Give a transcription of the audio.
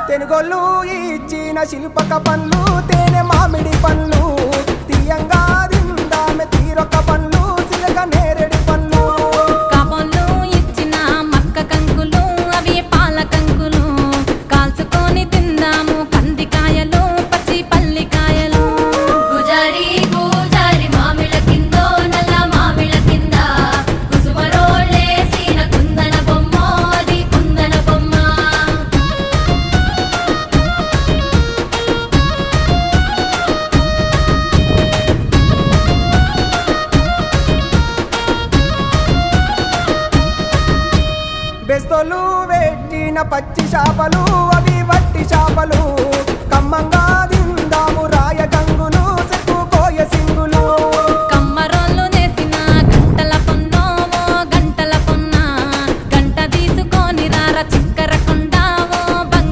తెనుగొల్లు ఇచ్చిన శిల్పక పండ్లు తేనె మామిడి పండ్లు తీయంగా దిందామె తీరొక పండ్లు సిలక నేరేడు పండ్లు కాబోళ్ళు ఇచ్చిన మక్క కంకులు అవి పాల కంకులు కాల్చుకొని తిందాము కందికాయలు పచ్చి పల్లికాయలు గుజారి గుజారి మామిళ్ళ కిందో నల్ల మామిళ్ళ కింద కుసుమరోళ్ళేసిన కుందన బొమ్మ అది కుందన బొమ్మ బెస్తోలు పెట్టిన పచ్చి చేపలు అవి వట్టి చేపలు